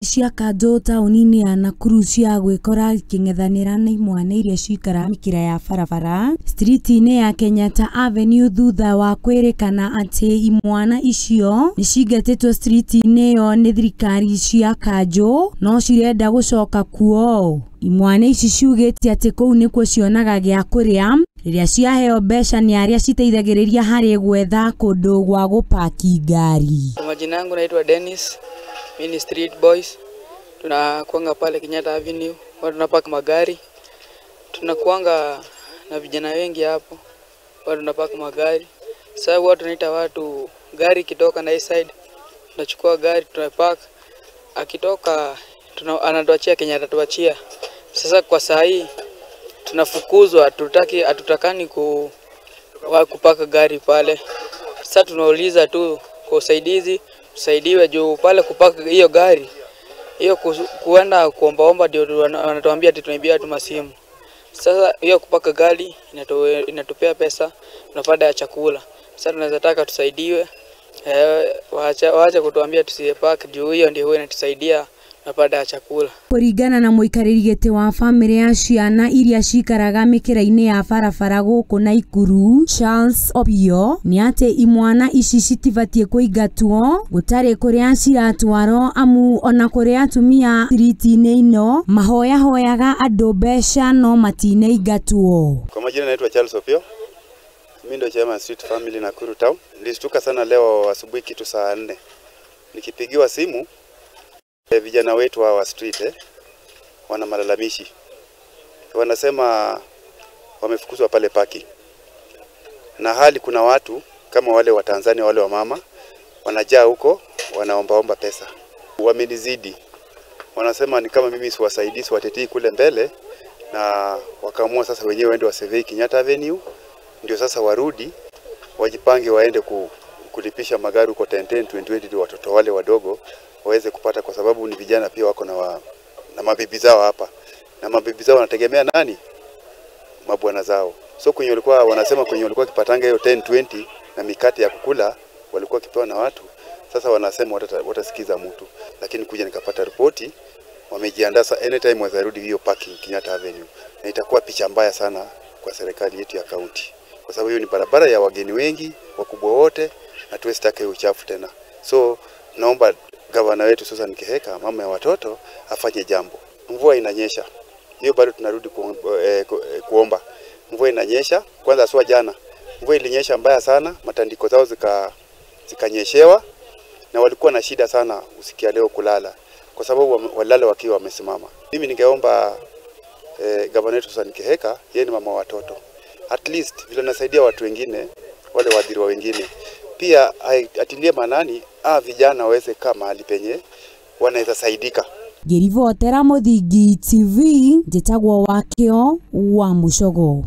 cia Kanjo taũni-inĩ ya Nakuru cia gwĩkora ikĩng'ethanĩra na imwana iria cikara mĩkĩra ya barabara street-inĩ ya Kenyatta Avenue thutha wa kwĩrĩkana atĩ imwana icio nĩ cingatĩtwo street-inĩ ĩyo nĩ thirikari cia Kanjo no cirenda gũcoka kuo. Imwana ici ciugĩte atĩ kũu nĩkuo cionaga gĩa kũrĩa rĩrĩa ciaheo mbeca nĩ arĩa citeithagĩrĩria harĩ gwetha kũndũ gwa gũpaki ngari. Majina yangu naitwa Dennis, mimi ni street boys. Tunakuanga pale Kenyatta Avenue, watu tunapaka magari. Tunakuanga na vijana wengi hapo, watu tunapaka magari. Sasa watu tunaita watu gari kitoka na hii side, tunachukua gari tunapaka. Akitoka anatuachia Kenyatta tuachia. Sasa kwa saa hii tunafukuzwa, hatutakani kupaka gari pale. Sasa tunauliza tu kwa usaidizi, tusaidiwe juu pale kupaka hiyo gari. Hiyo kuenda kuombaomba ndio wanatuambia ati tunaibia tu masimu. Sasa hiyo kupaka gari inatupea pesa, tunapata ya chakula. Sasa tunaweza taka tusaidiwe. Waacha kutuambia tusipake juu hiyo ndio inatusaidia napata chakula. Kũringana na mũikarĩri gĩtĩ wa bamĩrĩ ya ciana iria cikaraga mĩkĩra-inĩ ya barabara gũkũ Nakuru, Charles Opio, nĩ atĩ imwana ici citibatie kũingatwo gũtarĩ kũrĩa ciratwarwo amu ona kũrĩa atumia street-inĩ ino mahoyaga andũ mbeca no matinaingatwo. Kwa majina naitwa Charles Opio. Mimi ndio chairman Street Family Nakuru Town. Nilishtuka sana leo asubuhi kitu saa 4. Nikipigiwa simu vijana wetu wa street wana malalamishi. Wanasema wamefukuzwa pale paki. Na hali kuna watu kama wale wa Tanzania wale wa mama wanajaa huko wanaombaomba pesa. Wamenizidi. Wanasema ni kama mimi siwasaidii siwatetei kule mbele na wakaamua sasa wenyewe waende wasevei Kenyatta Avenue ndio sasa warudi wajipange waende kulipisha magari huko 10 20 watoto wale wadogo waweze kupata kwa sababu ni vijana pia wako na mabibi zao hapa. Na mabibi zao wanategemea nani? Mabwana zao. So kwenye walikuwa wanasema kwenye walikuwa kipatanga hiyo 10 20 na mikate ya kukula walikuwa kipewa na watu. Sasa wanasema watasikiza mtu. Lakini kuja nikapata ripoti wamejiandaa anytime wazarudi hiyo parking Kenyatta Avenue. Na itakuwa picha mbaya sana kwa serikali yetu ya kaunti. Kwa sababu hiyo ni barabara ya wageni wengi, wakubwa wote na tuwesitake uchafu tena. So naomba gavana wetu Susan Kihika, mama ya watoto, afanye jambo. Mvua inanyesha. Hiyo bado tunarudi kuomba. Mvua inanyesha, kwanza sio jana. Mvua ilinyesha mbaya sana, matandiko zao zikanyeshewa na walikuwa na shida sana usikia leo kulala kwa sababu walala wakiwa wamesimama. Mimi ningeomba gavana wetu Susan Kihika, yeye ni mama wa watoto. At least vile nasaidia watu wengine, wale waadhiriwa wengine. Pia atilie manani vijana waweze kaa mahali penye wanaweza saidika. Ngĩribotera Mũthingi TV njĩtagwo Wakĩo wa Mũcogo.